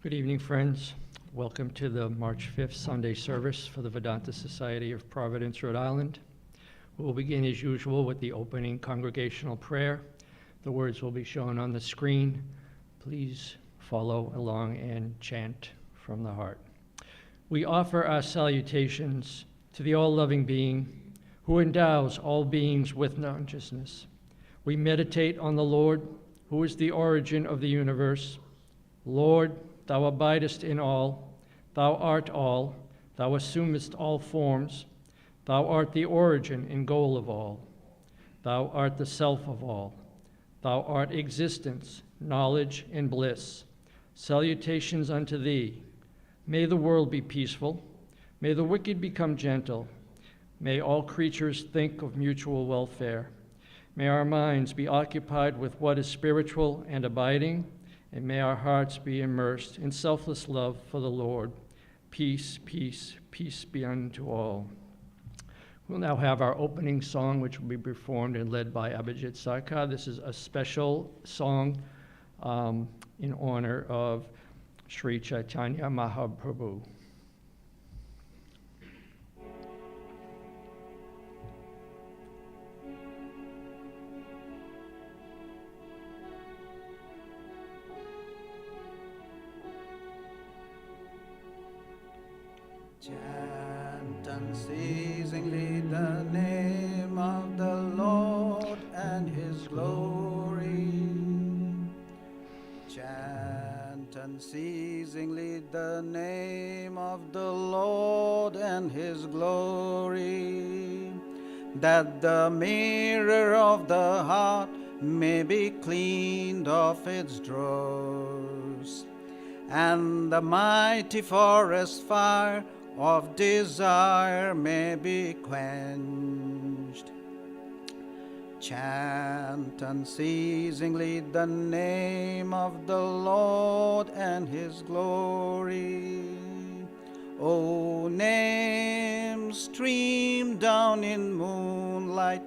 Good evening, friends. Welcome to the March 5th Sunday service for the Vedanta Society of Providence, Rhode Island. We'll begin as usual with the opening congregational prayer. The words will be shown on the screen. Please follow along and chant from the heart. We offer our salutations to the all-loving being who endows all beings with consciousness. We meditate on the Lord, who is the origin of the universe. Lord, thou abidest in all, thou art all, thou assumest all forms, thou art the origin and goal of all. Thou art the self of all, thou art existence, knowledge, and bliss. Salutations unto thee. May the world be peaceful, may the wicked become gentle, may all creatures think of mutual welfare. May our minds be occupied with what is spiritual and abiding, and may our hearts be immersed in selfless love for the Lord. Peace, peace, peace be unto all. We'll now have our opening song, which will be performed and led by Abhijit Sarkar. This is a special song in honor of Sri Chaitanya Mahaprabhu. Chant unceasingly the name of the Lord and His glory. Chant unceasingly the name of the Lord and His glory, that the mirror of the heart may be cleaned of its dross, and the mighty forest fire of desire may be quenched. Chant unceasingly the name of the Lord and His glory. O name, stream down in moonlight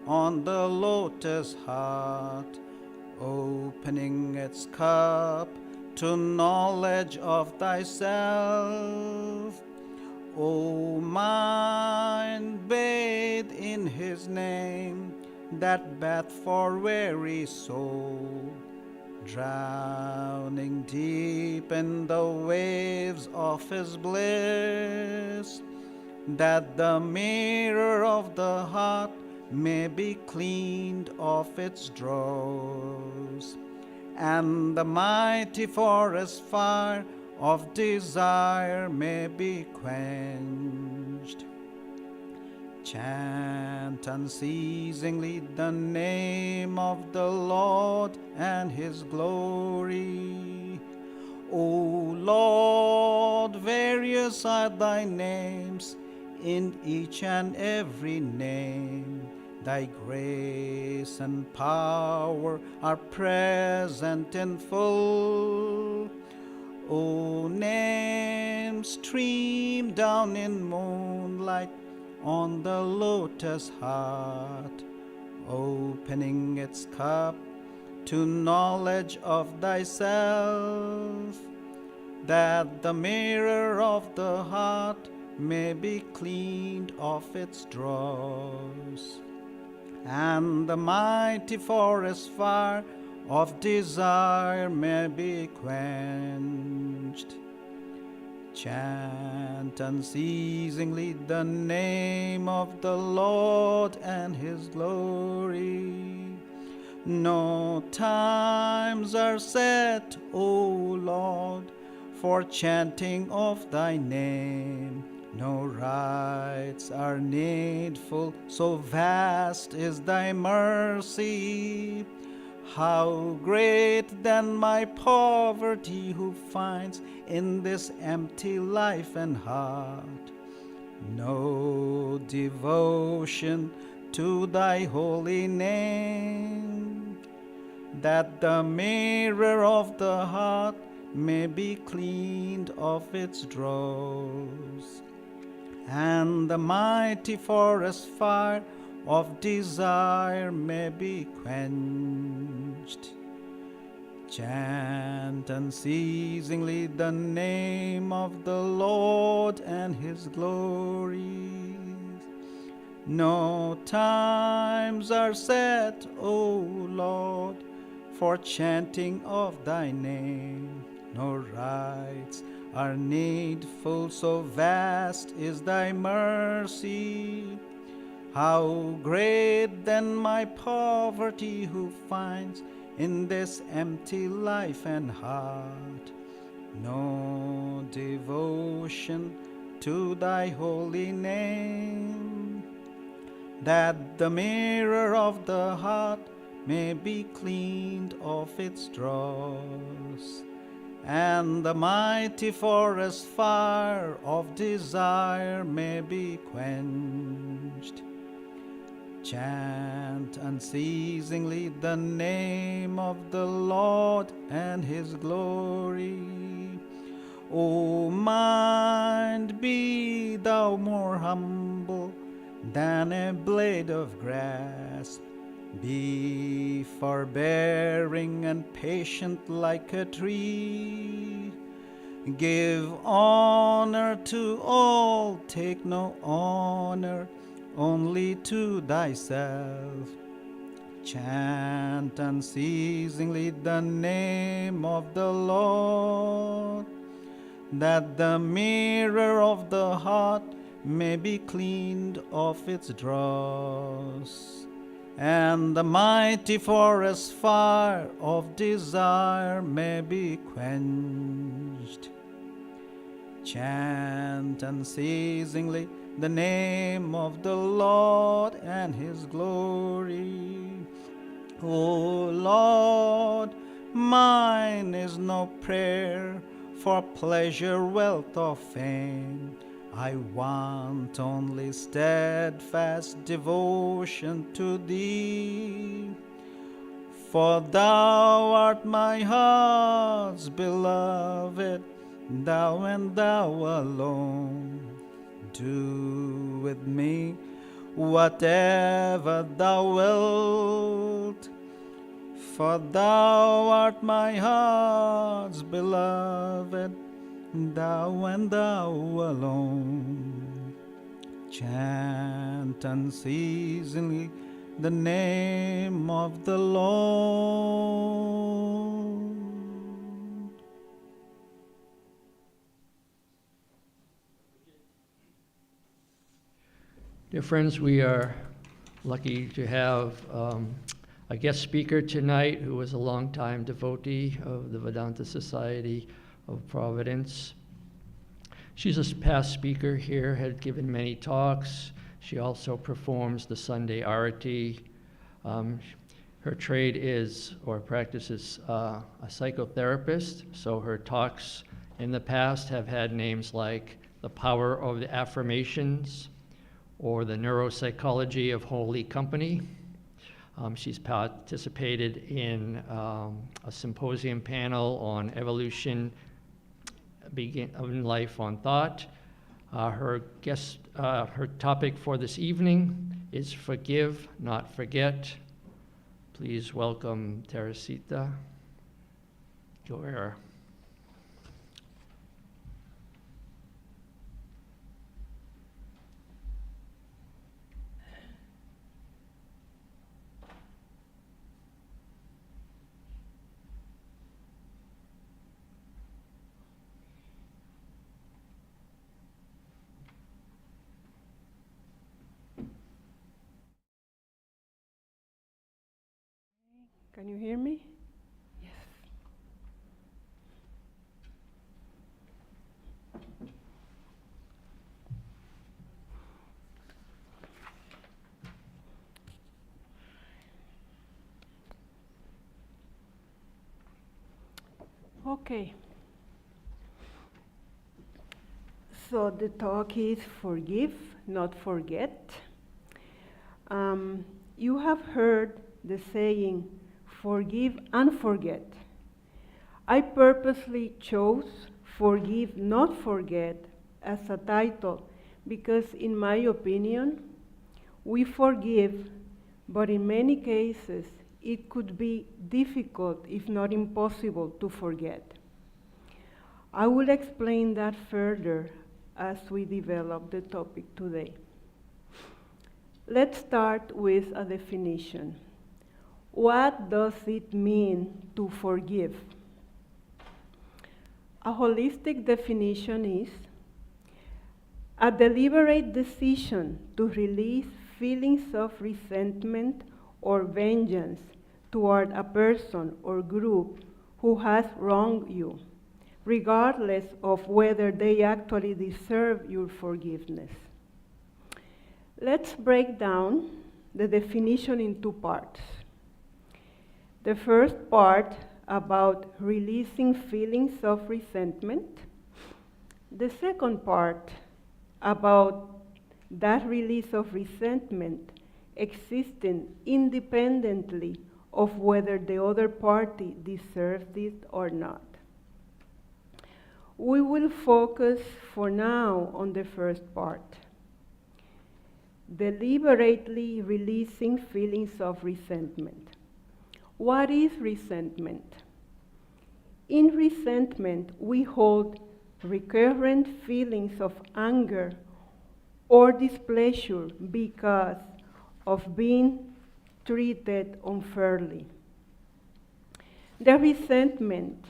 on the lotus heart, opening its cup to knowledge of thyself. O mind, bathe in His name, that bath for weary soul, drowning deep in the waves of His bliss, that the mirror of the heart may be cleaned of its dross, and the mighty forest fire of desire may be quenched. Chant unceasingly the name of the Lord and His glory. O Lord, various are thy names, in each and every name thy grace and power are present in full. O name, stream down in moonlight on the lotus heart, opening its cup to knowledge of thyself, that the mirror of the heart may be cleaned of its dross, and the mighty forest fire of desire may be quenched. Chant unceasingly the name of the Lord and His glory. No times are set, O Lord, for chanting of thy name. No rites are needful, so vast is thy mercy. How great then my poverty, who finds in this empty life and heart no devotion to thy holy name, that the mirror of the heart may be cleaned of its dross, and the mighty forest fire of desire may be quenched. Chant unceasingly the name of the Lord and his glories. No times are set, O Lord, for chanting of thy name. No rites are needful, so vast is thy mercy. How great then my poverty, who finds in this empty life and heart no devotion to thy holy name, that the mirror of the heart may be cleaned of its dross, and the mighty forest fire of desire may be quenched. Chant unceasingly the name of the Lord and his glory. O mind, be thou more humble than a blade of grass. Be forbearing and patient like a tree. Give honor to all, take no honor only to thyself. Chant unceasingly the name of the Lord, that the mirror of the heart may be cleaned of its dross, and the mighty forest fire of desire may be quenched. Chant unceasingly the name of the Lord and his glory. O Lord, mine is no prayer for pleasure, wealth, or fame. I want only steadfast devotion to thee. For thou art my heart's beloved, thou and thou alone. Do with me whatever thou wilt, for thou art my heart's beloved, thou and thou alone. Chant unceasingly the name of the Lord. Dear friends, we are lucky to have a guest speaker tonight who is a longtime devotee of the Vedanta Society of Providence. She's a past speaker here, had given many talks. She also performs the Sunday Arati. Her trade is, or practice is, a psychotherapist, so her talks in the past have had names like The Power of the Affirmations, or the Neuropsychology of Holy Company. She's participated in a symposium panel on evolution in life on thought. Her topic for this evening is Forgive, Not Forget. Please welcome Teresa. Guerra. Can you hear me? Yes. Okay. So the talk is Forgive, Not Forget. You have heard the saying, forgive and forget. I purposely chose Forgive, Not Forget as a title because, in my opinion, we forgive, but in many cases, it could be difficult, if not impossible, to forget. I will explain that further as we develop the topic today. Let's start with a definition. What does it mean to forgive? A holistic definition is a deliberate decision to release feelings of resentment or vengeance toward a person or group who has wronged you, regardless of whether they actually deserve your forgiveness. Let's break down the definition in two parts. The first part about releasing feelings of resentment. The second part about that release of resentment existing independently of whether the other party deserves it or not. We will focus for now on the first part. Deliberately releasing feelings of resentment. What is resentment? In resentment, we hold recurrent feelings of anger or displeasure because of being treated unfairly. The resentment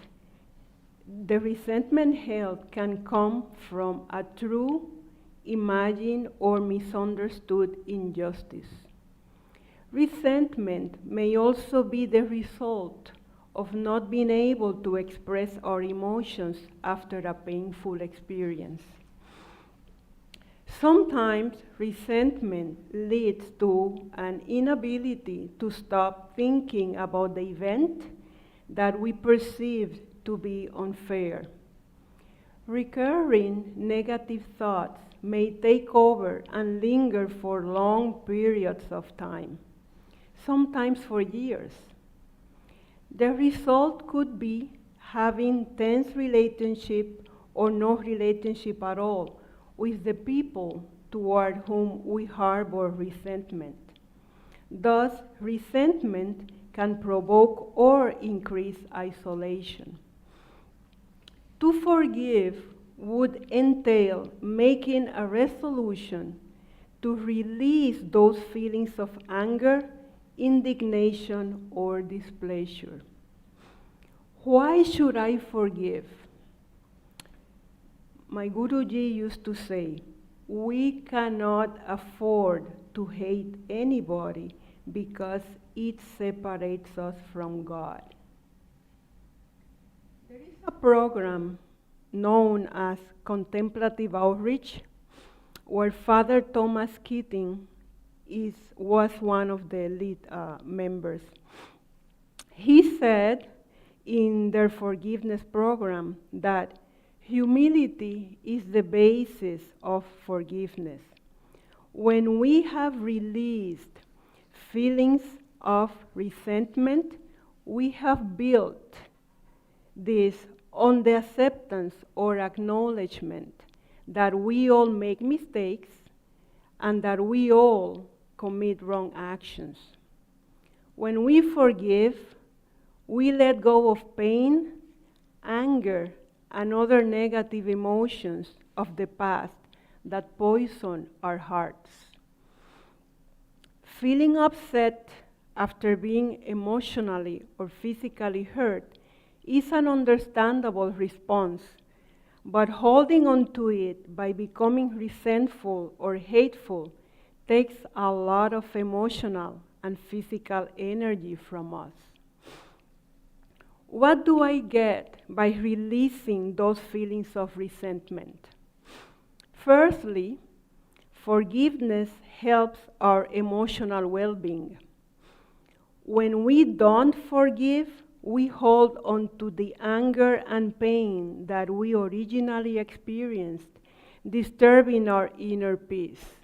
held can come from a true, imagined, or misunderstood injustice. Resentment may also be the result of not being able to express our emotions after a painful experience. Sometimes resentment leads to an inability to stop thinking about the event that we perceive to be unfair. Recurring negative thoughts may take over and linger for long periods of time, sometimes for years. The result could be having tense relationship or no relationship at all with the people toward whom we harbor resentment. Thus, resentment can provoke or increase isolation. To forgive would entail making a resolution to release those feelings of anger, indignation, or displeasure. Why should I forgive? My Guruji used to say, we cannot afford to hate anybody because it separates us from God. There is a program known as Contemplative Outreach, where Father Thomas Keating was one of the lead members. He said in their forgiveness program that humility is the basis of forgiveness. When we have released feelings of resentment, we have built this on the acceptance or acknowledgement that we all make mistakes and that we all commit wrong actions. When we forgive, we let go of pain, anger, and other negative emotions of the past that poison our hearts. Feeling upset after being emotionally or physically hurt is an understandable response, but holding on to it by becoming resentful or hateful takes a lot of emotional and physical energy from us. What do I get by releasing those feelings of resentment? Firstly, forgiveness helps our emotional well-being. When we don't forgive, we hold on to the anger and pain that we originally experienced, disturbing our inner peace.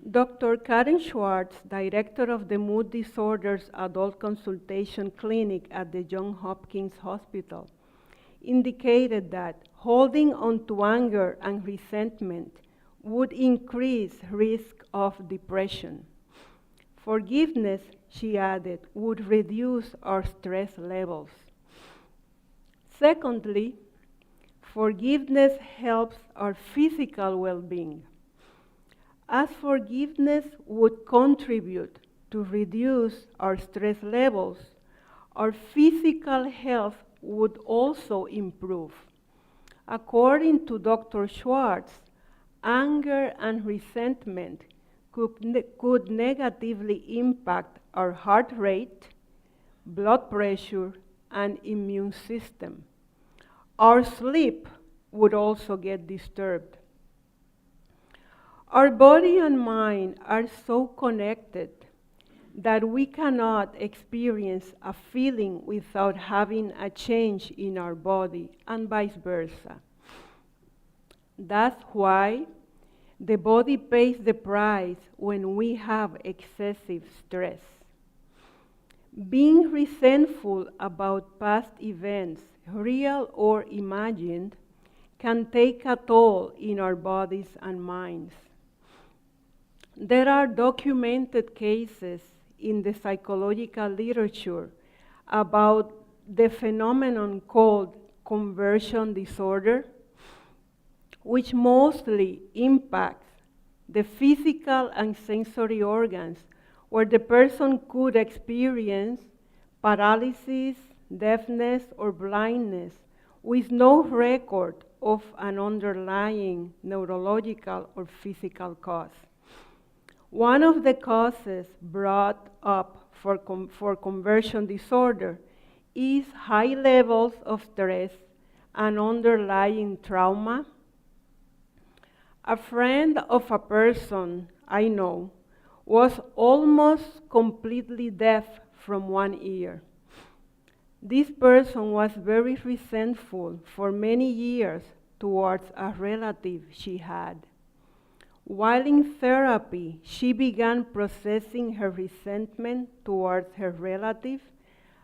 Dr. Karen Schwartz, director of the Mood Disorders Adult Consultation Clinic at the Johns Hopkins Hospital, indicated that holding on to anger and resentment would increase risk of depression. Forgiveness she added, would reduce our stress levels. Secondly, forgiveness helps our physical well-being. As forgiveness would contribute to reduce our stress levels, our physical health would also improve. According to Dr. Schwartz, anger and resentment could negatively impact our heart rate, blood pressure, and immune system. Our sleep would also get disturbed. Our body and mind are so connected that we cannot experience a feeling without having a change in our body, and vice versa. That's why the body pays the price when we have excessive stress. Being resentful about past events, real or imagined, can take a toll in our bodies and minds. There are documented cases in the psychological literature about the phenomenon called conversion disorder, which mostly impacts the physical and sensory organs, where the person could experience paralysis, deafness, or blindness with no record of an underlying neurological or physical cause. One of the causes brought up for conversion disorder is high levels of stress and underlying trauma. A friend of a person I know was almost completely deaf from one ear. This person was very resentful for many years towards a relative she had. While in therapy, she began processing her resentment towards her relative,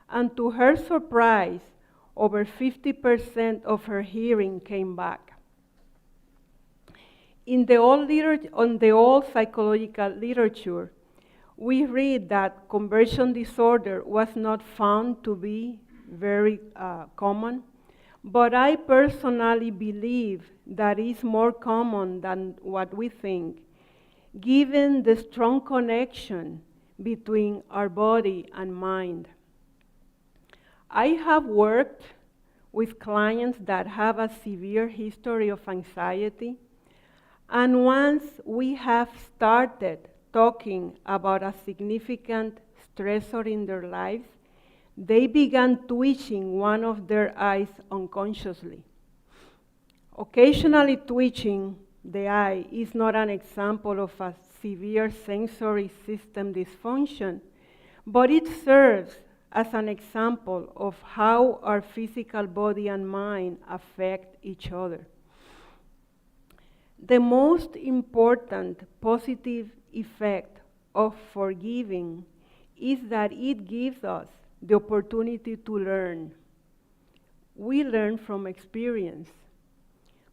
and to her surprise, over 50% of her hearing came back. On the old psychological literature, we read that conversion disorder was not found to be very common, but I personally believe that is more common than what we think, given the strong connection between our body and mind. I have worked with clients that have a severe history of anxiety, and once we have started talking about a significant stressor in their lives, they began twitching one of their eyes unconsciously. Occasionally twitching the eye is not an example of a severe sensory system dysfunction, but it serves as an example of how our physical body and mind affect each other. The most important positive effect of forgiving is that it gives us the opportunity to learn. We learn from experience.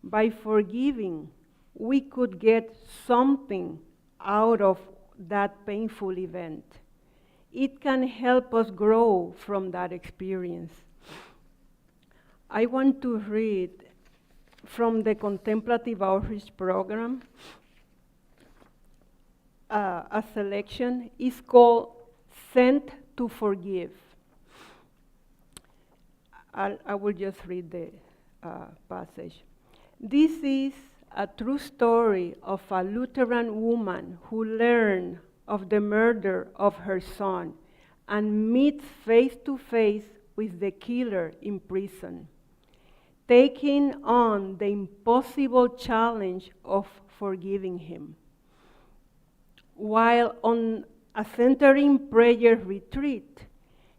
By forgiving, we could get something out of that painful event. It can help us grow from that experience. I want to read from the Contemplative Outreach Program. A selection is called Sent to Forgive. I will just read the passage. This is a true story of a Lutheran woman who learned of the murder of her son and meets face to face with the killer in prison, taking on the impossible challenge of forgiving him. While on a centering prayer retreat,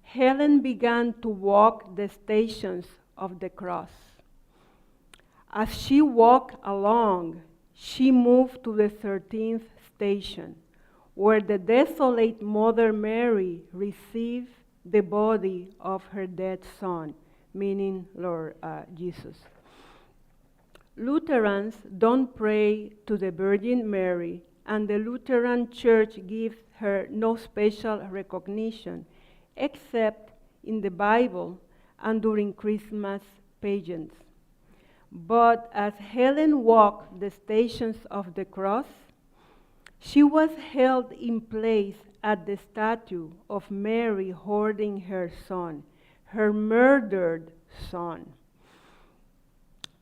Helen began to walk the stations of the cross. As she walked along, she moved to the 13th station, where the desolate Mother Mary received the body of her dead son, meaning Lord Jesus. Lutherans don't pray to the Virgin Mary and the Lutheran Church gives her no special recognition, except in the Bible and during Christmas pageants. But as Helen walked the stations of the cross, she was held in place at the statue of Mary holding her son, her murdered son.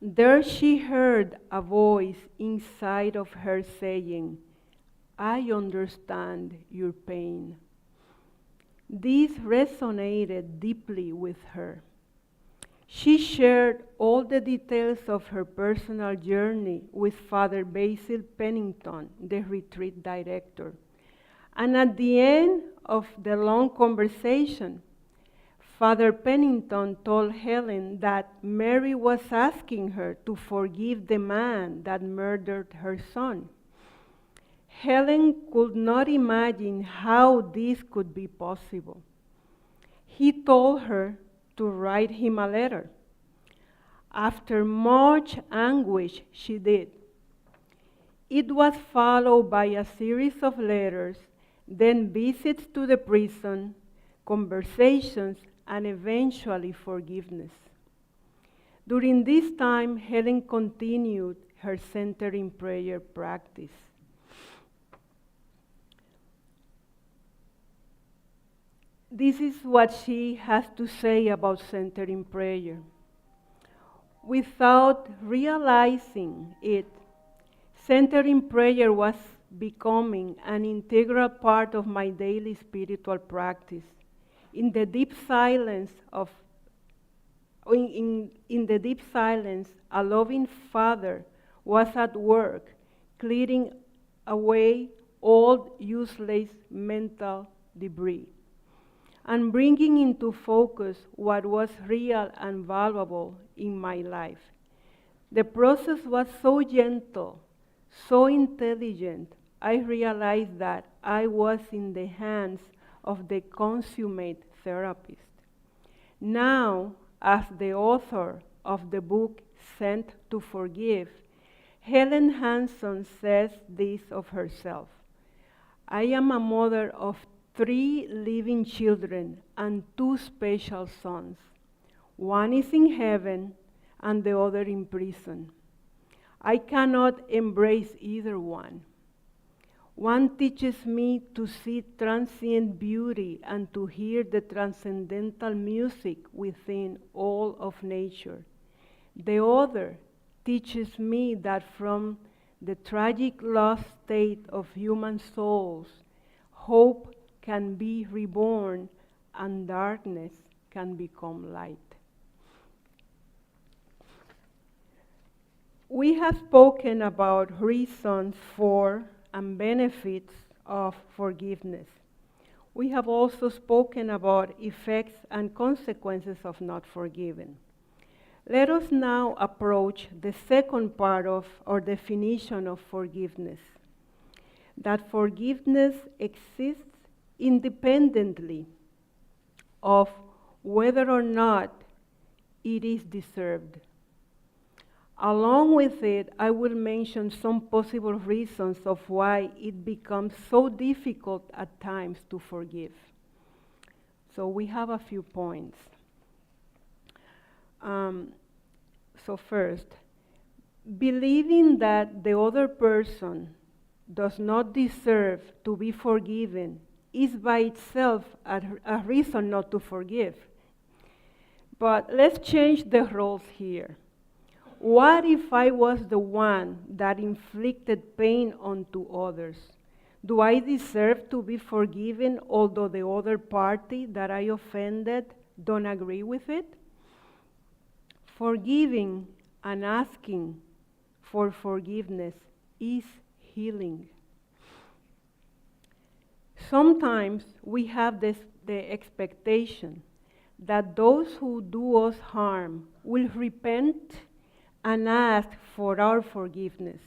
There she heard a voice inside of her saying, "I understand your pain." This resonated deeply with her. She shared all the details of her personal journey with Father Basil Pennington, the retreat director. And at the end of the long conversation, Father Pennington told Helen that Mary was asking her to forgive the man that murdered her son. Helen could not imagine how this could be possible. He told her to write him a letter. After much anguish, she did. It was followed by a series of letters, then visits to the prison, conversations, and eventually forgiveness. During this time, Helen continued her center in prayer practice. This is what she has to say about center in prayer. Without realizing it, center in prayer was becoming an integral part of my daily spiritual practice. In the deep silence, a loving Father was at work, clearing away all useless mental debris and bringing into focus what was real and valuable in my life. The process was so gentle, so intelligent, I realized that I was in the hands of the consummate therapist. Now, as the author of the book Sent to Forgive, Helen Hanson says this of herself: "I am a mother of 3 living children and 2 special sons. One is in heaven and the other in prison. I cannot embrace either one. One teaches me to see transient beauty and to hear the transcendental music within all of nature. The other teaches me that from the tragic lost state of human souls, hope can be reborn and darkness can become light." We have spoken about reasons for and benefits of forgiveness. We have also spoken about effects and consequences of not forgiving. Let us now approach the second part of our definition of forgiveness: that forgiveness exists independently of whether or not it is deserved. Along with it, I will mention some possible reasons of why it becomes so difficult at times to forgive. So we have a few points. So first, believing that the other person does not deserve to be forgiven is by itself a reason not to forgive. But let's change the roles here. What if I was the one that inflicted pain onto others? Do I deserve to be forgiven although the other party that I offended don't agree with it? Forgiving and asking for forgiveness is healing. Sometimes we have the expectation that those who do us harm will repent and ask for our forgiveness.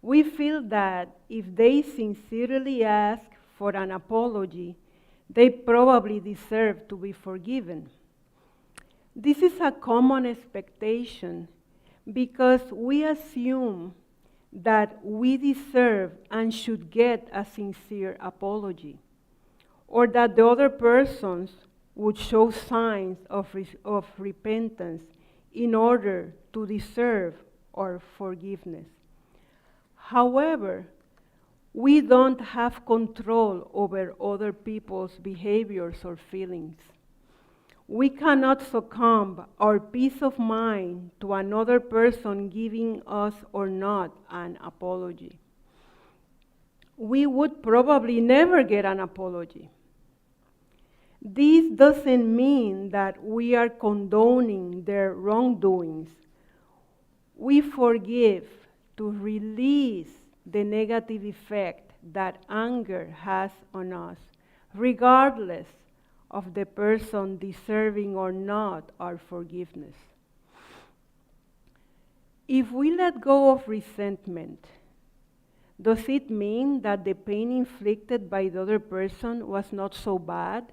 We feel that if they sincerely ask for an apology, they probably deserve to be forgiven. This is a common expectation because we assume that we deserve and should get a sincere apology, or that the other persons would show signs of repentance in order to deserve our forgiveness. However, we don't have control over other people's behaviors or feelings. We cannot succumb our peace of mind to another person giving us or not an apology. We would probably never get an apology. This doesn't mean that we are condoning their wrongdoings. We forgive to release the negative effect that anger has on us, regardless of the person deserving or not our forgiveness. If we let go of resentment, does it mean that the pain inflicted by the other person was not so bad?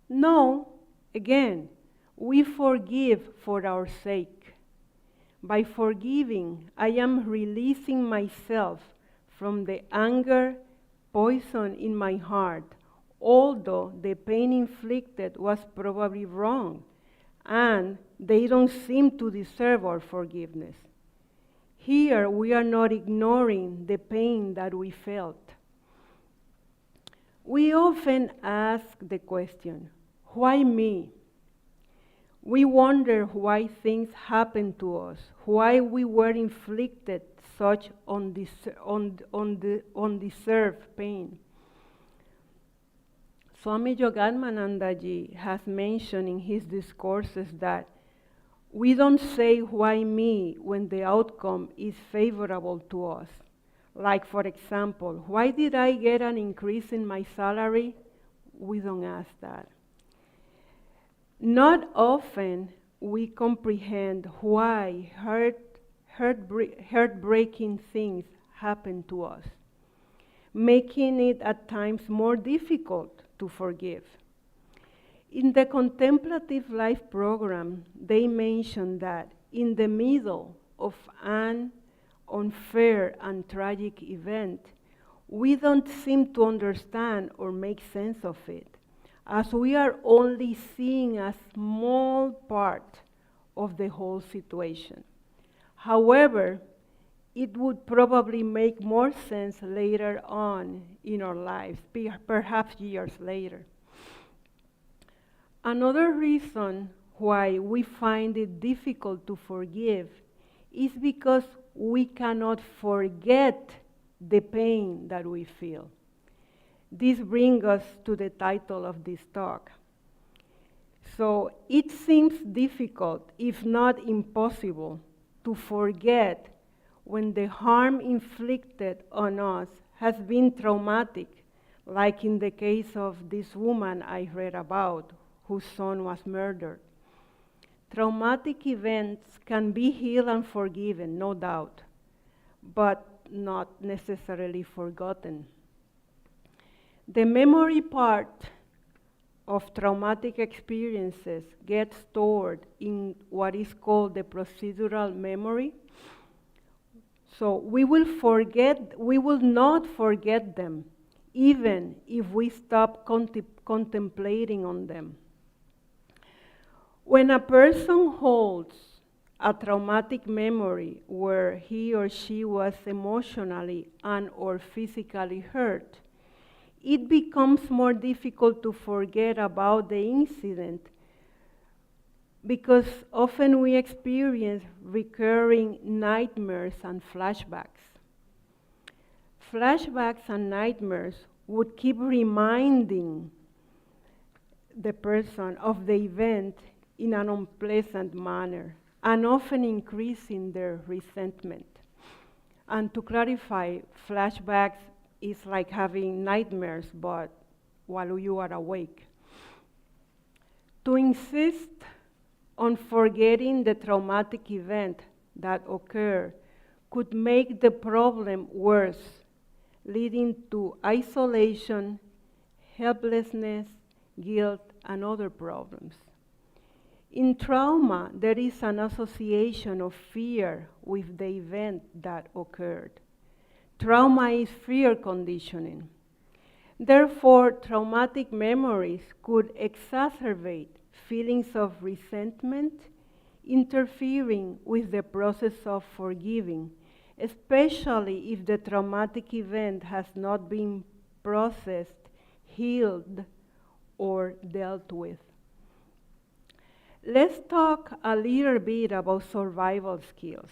No. Again, we forgive for our sake. By forgiving, I am releasing myself from the anger, poison in my heart, although the pain inflicted was probably wrong, and they don't seem to deserve our forgiveness. Here, we are not ignoring the pain that we felt. We often ask the question, why me? We wonder why things happen to us, why we were inflicted such undeserved pain. Swami Yogananandaji has mentioned in his discourses that we don't say why me when the outcome is favorable to us. Like, for example, why did I get an increase in my salary? We don't ask that. Not often we comprehend why heartbreaking things happen to us, making it at times more difficult to forgive. In the Contemplative Life program, they mention that in the middle of an unfair and tragic event, we don't seem to understand or make sense of it, as we are only seeing a small part of the whole situation. However, it would probably make more sense later on in our lives, perhaps years later. Another reason why we find it difficult to forgive is because we cannot forget the pain that we feel. This brings us to the title of this talk. So it seems difficult, if not impossible, to forget when the harm inflicted on us has been traumatic, like in the case of this woman I read about, whose son was murdered. Traumatic events can be healed and forgiven, no doubt, but not necessarily forgotten. The memory part of traumatic experiences gets stored in what is called the procedural memory. So we will not forget them, even if we stop contemplating on them. When a person holds a traumatic memory where he or she was emotionally and or physically hurt, it becomes more difficult to forget about the incident because often we experience recurring nightmares and flashbacks. Flashbacks and nightmares would keep reminding the person of the event in an unpleasant manner and often increasing their resentment. And to clarify, flashbacks is like having nightmares, but while you are awake. To insist on forgetting the traumatic event that occurred could make the problem worse, leading to isolation, helplessness, guilt, and other problems. In trauma, there is an association of fear with the event that occurred. Trauma is fear conditioning. Therefore, traumatic memories could exacerbate feelings of resentment, interfering with the process of forgiving, especially if the traumatic event has not been processed, healed, or dealt with. Let's talk a little bit about survival skills,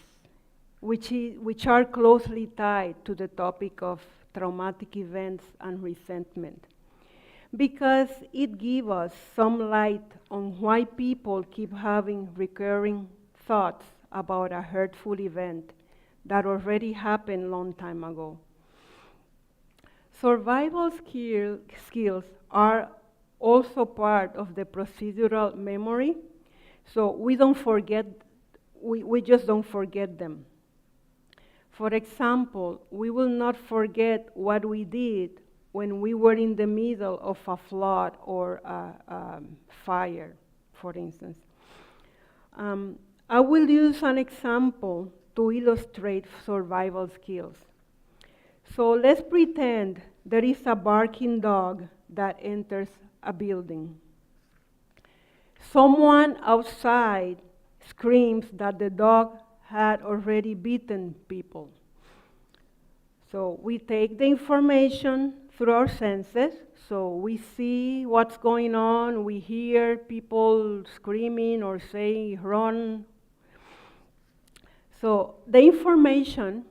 which are closely tied to the topic of traumatic events and resentment, because it gives us some light on why people keep having recurring thoughts about a hurtful event that already happened a long time ago. Survival skills are also part of the procedural memory, so we just don't forget them. For example, we will not forget what we did when we were in the middle of a flood or a fire, for instance. I will use an example to illustrate survival skills. So let's pretend there is a barking dog that enters a building. Someone outside screams that the dog had already bitten people. So we take the information through our senses, so we see what's going on, we hear people screaming or saying, run. So the information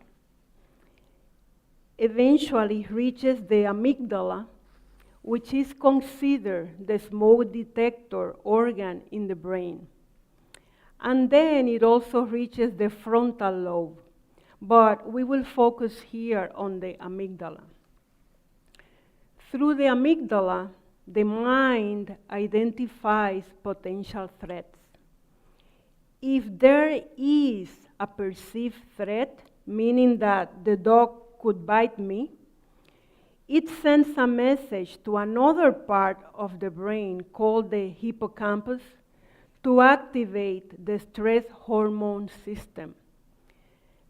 eventually reaches the amygdala, which is considered the smoke detector organ in the brain. And then it also reaches the frontal lobe, but we will focus here on the amygdala. Through the amygdala, the mind identifies potential threats. If there is a perceived threat, meaning that the dog could bite me, it sends a message to another part of the brain called the hippocampus to activate the stress hormone system.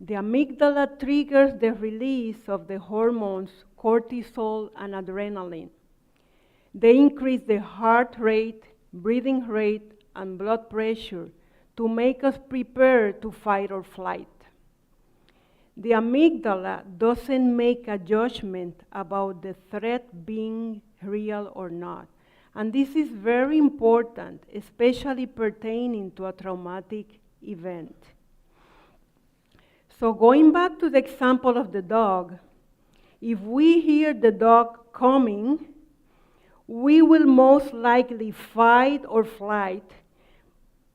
The amygdala triggers the release of the hormones cortisol and adrenaline. They increase the heart rate, breathing rate, and blood pressure to make us prepare to fight or flight. The amygdala doesn't make a judgment about the threat being real or not. And this is very important, especially pertaining to a traumatic event. So going back to the example of the dog, if we hear the dog coming, we will most likely fight or flight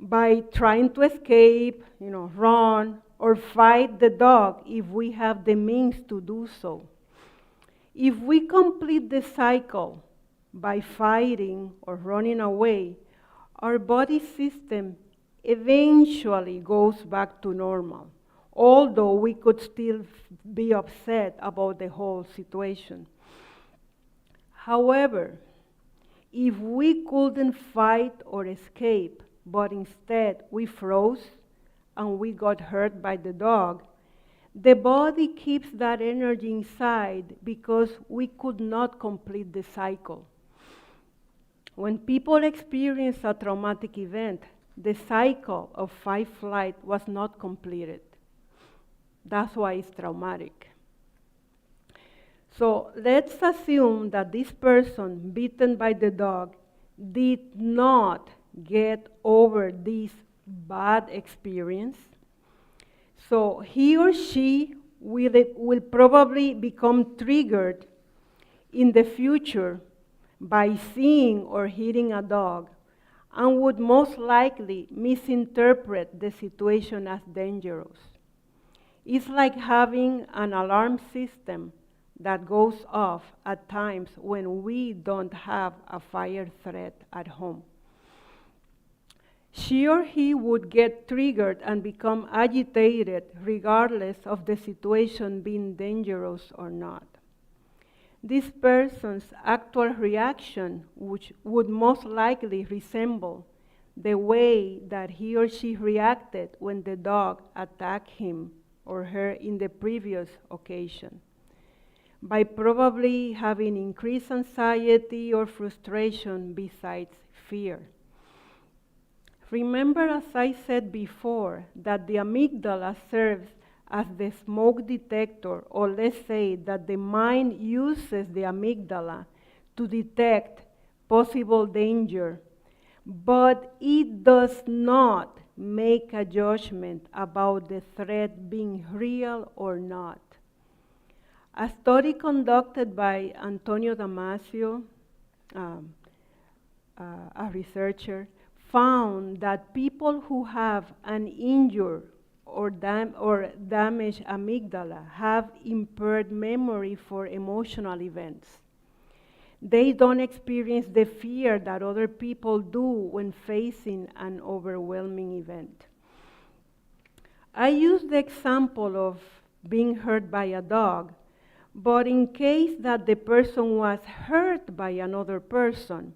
by trying to escape, run, or fight the dog if we have the means to do so. If we complete the cycle by fighting or running away, our body system eventually goes back to normal, although we could still be upset about the whole situation. However, if we couldn't fight or escape, but instead we froze and we got hurt by the dog, the body keeps that energy inside because we could not complete the cycle. When people experience a traumatic event, the cycle of fight-flight was not completed. That's why it's traumatic. So let's assume that this person bitten by the dog did not get over this bad experience. So he or she will probably become triggered in the future by seeing or hearing a dog and would most likely misinterpret the situation as dangerous. It's like having an alarm system that goes off at times when we don't have a fire threat at home. She or he would get triggered and become agitated regardless of the situation being dangerous or not. This person's actual reaction, which would most likely resemble the way that he or she reacted when the dog attacked him or her in the previous occasion, by probably having increased anxiety or frustration besides fear. Remember, as I said before, that the amygdala serves as the smoke detector, or let's say that the mind uses the amygdala to detect possible danger, but it does not make a judgment about the threat being real or not. A study conducted by Antonio Damasio, a researcher, found that people who have an injured or damaged amygdala have impaired memory for emotional events. They don't experience the fear that other people do when facing an overwhelming event. I use the example of being hurt by a dog, but in case that the person was hurt by another person,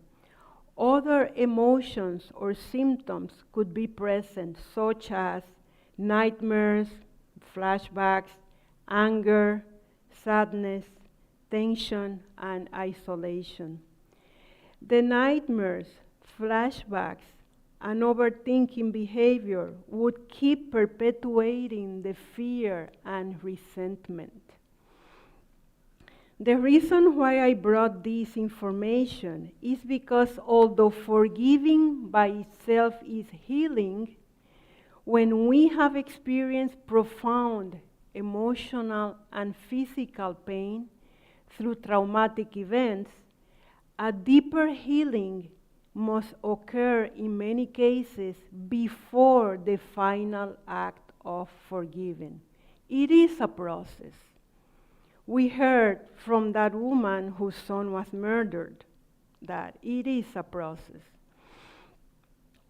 other emotions or symptoms could be present, such as nightmares, flashbacks, anger, sadness, tension, and isolation. The nightmares, flashbacks, and overthinking behavior would keep perpetuating the fear and resentment. The reason why I brought this information is because although forgiving by itself is healing, when we have experienced profound emotional and physical pain through traumatic events, a deeper healing must occur in many cases before the final act of forgiving. It is a process. We heard from that woman whose son was murdered that it is a process.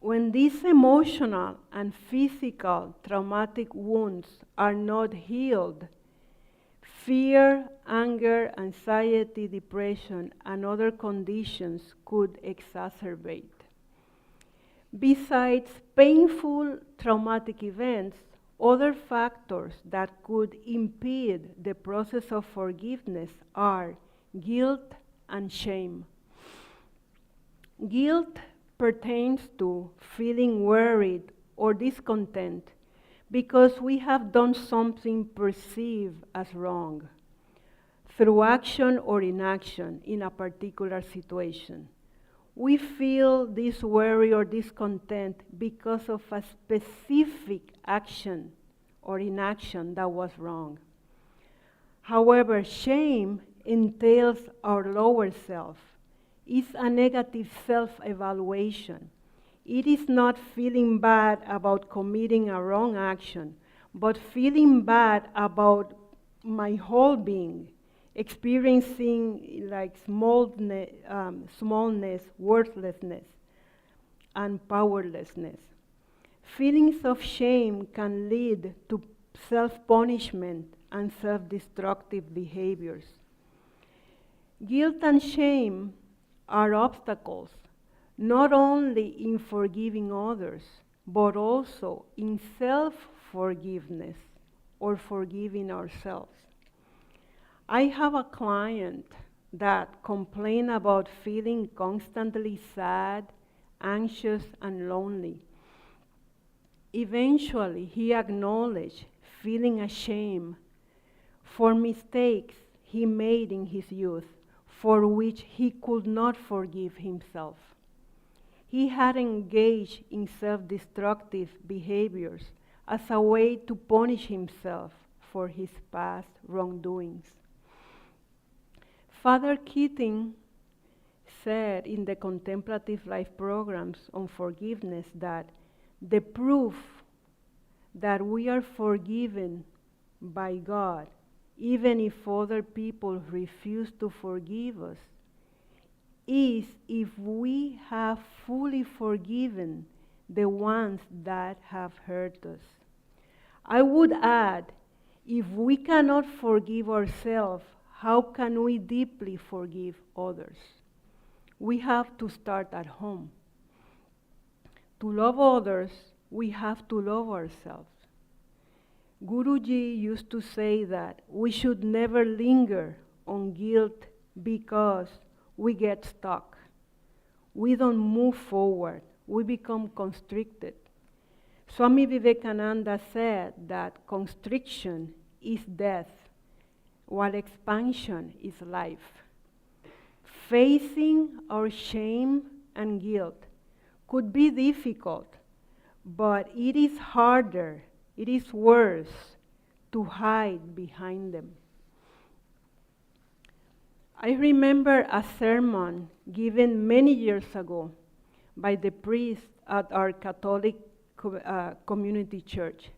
When these emotional and physical traumatic wounds are not healed, fear, anger, anxiety, depression, and other conditions could exacerbate. Besides painful traumatic events, other factors that could impede the process of forgiveness are guilt and shame. Guilt pertains to feeling worried or discontent because we have done something perceived as wrong through action or inaction in a particular situation. We feel this worry or discontent because of a specific action or inaction that was wrong. However, shame entails our lower self. It's a negative self-evaluation. It is not feeling bad about committing a wrong action, but feeling bad about my whole being, experiencing like smallness, worthlessness, and powerlessness. Feelings of shame can lead to self-punishment and self-destructive behaviors. Guilt and shame are obstacles, not only in forgiving others, but also in self-forgiveness or forgiving ourselves. I have a client that complained about feeling constantly sad, anxious, and lonely. Eventually, he acknowledged feeling ashamed for mistakes he made in his youth, for which he could not forgive himself. He had engaged in self-destructive behaviors as a way to punish himself for his past wrongdoings. Father Keating said in the Contemplative Life programs on forgiveness that the proof that we are forgiven by God, even if other people refuse to forgive us, is if we have fully forgiven the ones that have hurt us. I would add, if we cannot forgive ourselves, how can we deeply forgive others? We have to start at home. To love others, we have to love ourselves. Guruji used to say that we should never linger on guilt because we get stuck. We don't move forward. We become constricted. Swami Vivekananda said that constriction is death, while expansion is life. Facing our shame and guilt could be difficult, but it is harder, it is worse to hide behind them. I remember a sermon given many years ago by the priest at our Catholic community church.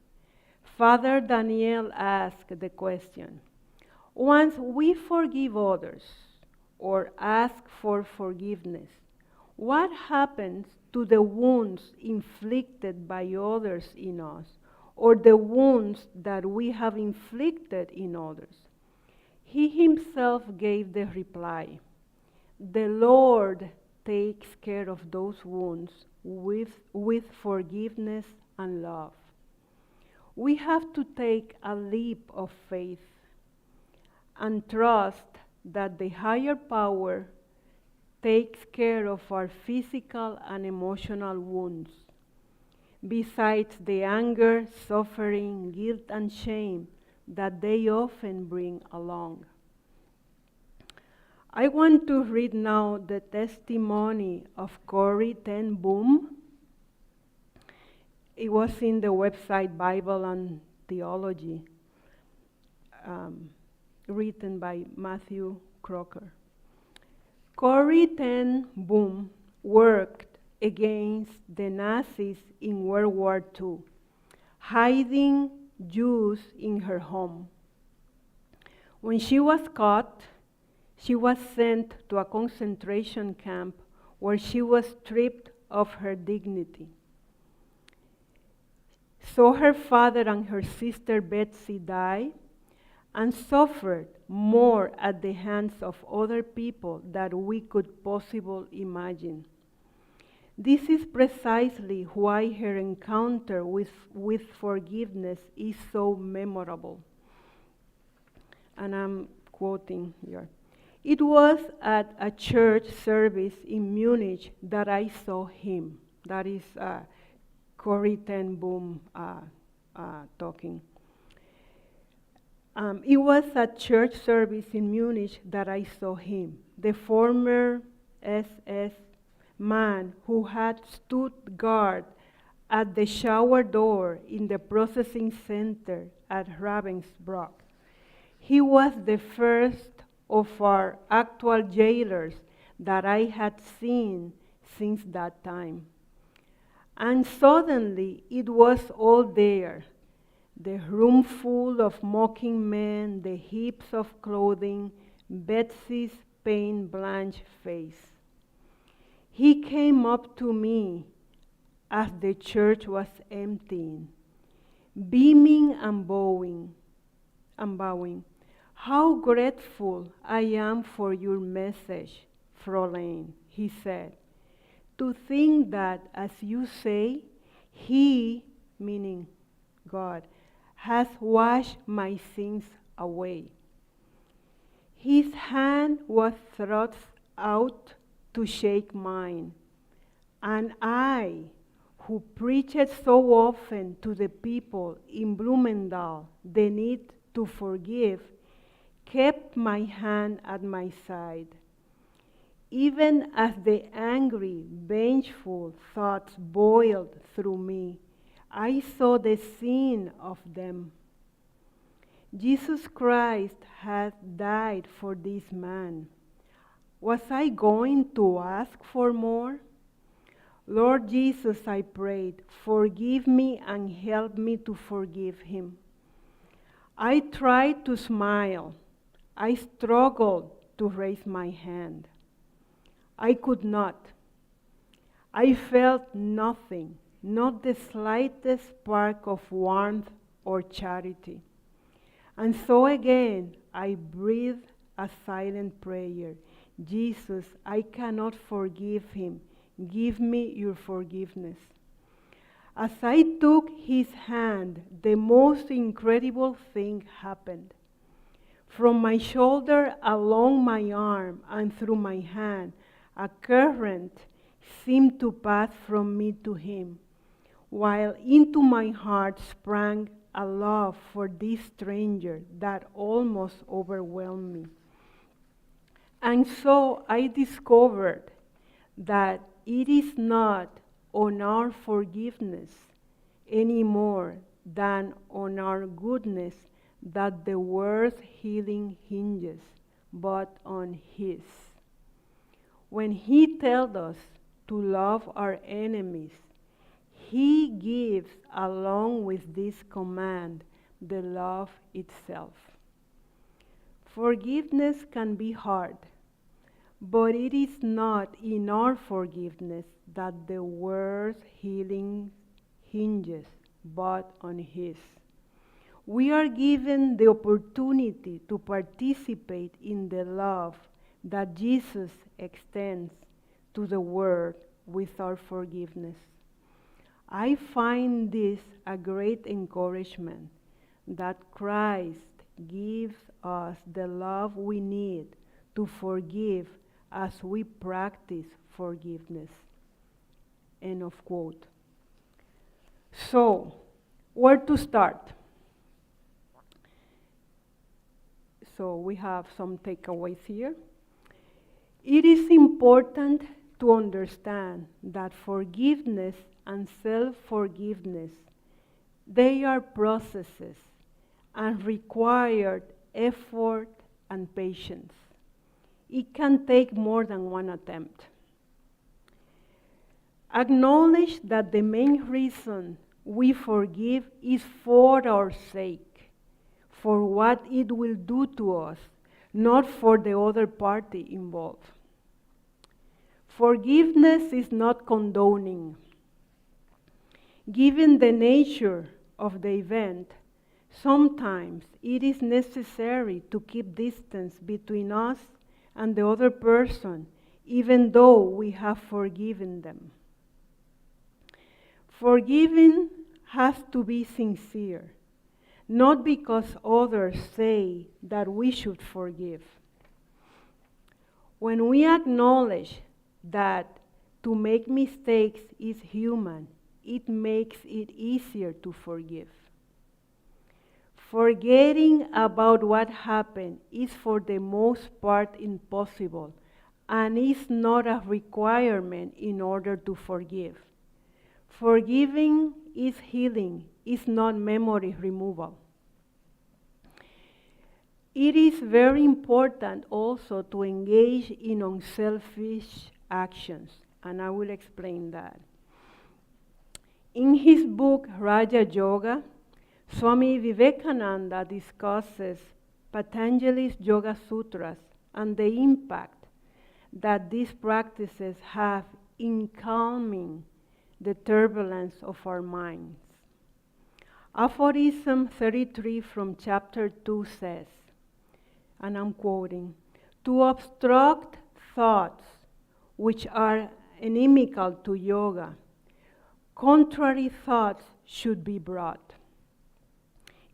Father Daniel asked the question, once we forgive others or ask for forgiveness, what happens to the wounds inflicted by others in us, or the wounds that we have inflicted in others? He himself gave the reply, the Lord takes care of those wounds with forgiveness and love. We have to take a leap of faith and trust that the higher power takes care of our physical and emotional wounds, besides the anger, suffering, guilt, and shame that they often bring along. I want to read now the testimony of Corrie ten Boom. It was in the website Bible and Theology, written by Matthew Crocker. Corrie ten Boom worked against the Nazis in World War II, hiding Jews in her home. When she was caught, she was sent to a concentration camp where she was stripped of her dignity. So her father and her sister Betsy died and suffered more at the hands of other people than we could possibly imagine. This is precisely why her encounter with forgiveness is so memorable. And I'm quoting here. It was at a church service in Munich that I saw him. That is Corrie ten Boom talking. It was at church service in Munich that I saw him, the former SS man who had stood guard at the shower door in the processing center at Ravensbrück. He was the first of our actual jailers that I had seen since that time. And suddenly it was all there. The room full of mocking men, the heaps of clothing, Betsy's pain-blanched face. He came up to me as the church was emptying, beaming and bowing. How grateful I am for your message, Fräulein, he said. To think that, as you say, he, meaning God, has washed my sins away. His hand was thrust out to shake mine, and I, who preached so often to the people in Bloemendaal the need to forgive, kept my hand at my side. Even as the angry, vengeful thoughts boiled through me, I saw the sin of them. Jesus Christ had died for this man. Was I going to ask for more? Lord Jesus, I prayed, forgive me and help me to forgive him. I tried to smile. I struggled to raise my hand. I could not. I felt nothing, not the slightest spark of warmth or charity. And so again, I breathed a silent prayer. Jesus, I cannot forgive him. Give me your forgiveness. As I took his hand, the most incredible thing happened. From my shoulder along my arm and through my hand, a current seemed to pass from me to him, while into my heart sprang a love for this stranger that almost overwhelmed me. And so I discovered that it is not on our forgiveness any more than on our goodness that the world's healing hinges, but on His. When He tells us to love our enemies, He gives, along with this command, the love itself. Forgiveness can be hard, but it is not in our forgiveness that the world's healing hinges, but on His. We are given the opportunity to participate in the love that Jesus extends to the world with our forgiveness. I find this a great encouragement that Christ gives us the love we need to forgive as we practice forgiveness. End of quote. So, where to start? So we have some takeaways here. It is important to understand that forgiveness and self-forgiveness, they are processes and require effort and patience. It can take more than one attempt. Acknowledge that the main reason we forgive is for our sake, for what it will do to us, not for the other party involved. Forgiveness is not condoning. Given the nature of the event, sometimes it is necessary to keep distance between us and the other person, even though we have forgiven them. Forgiving has to be sincere, not because others say that we should forgive. When we acknowledge that to make mistakes is human, it makes it easier to forgive. Forgetting about what happened is for the most part impossible and is not a requirement in order to forgive. Forgiving is healing, is not memory removal. It is very important also to engage in unselfish actions, and I will explain that. In his book, Raja Yoga, Swami Vivekananda discusses Patanjali's Yoga Sutras and the impact that these practices have in calming the turbulence of our minds. Aphorism 33 from chapter 2 says, and I'm quoting, "To obstruct thoughts which are inimical to yoga, contrary thoughts should be brought."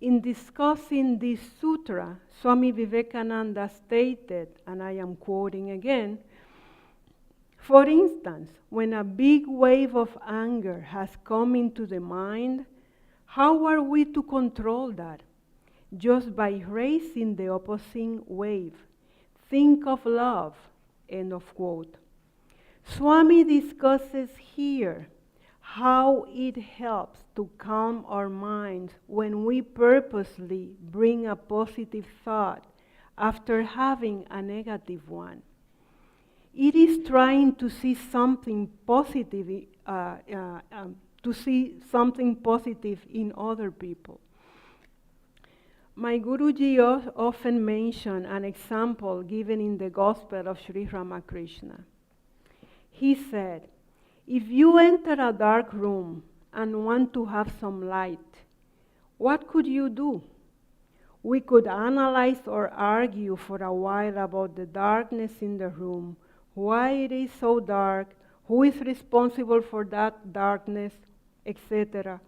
In discussing this sutra, Swami Vivekananda stated, and I am quoting again, "For instance, when a big wave of anger has come into the mind, how are we to control that? Just by raising the opposing wave. Think of love." End of quote. Swami discusses here how it helps to calm our minds when we purposely bring a positive thought after having a negative one. It is trying to see something positive, in other people. My Guruji often mentioned an example given in the Gospel of Sri Ramakrishna. He said, "If you enter a dark room and want to have some light, what could you do? We could analyze or argue for a while about the darkness in the room, why it is so dark, who is responsible for that darkness, etc.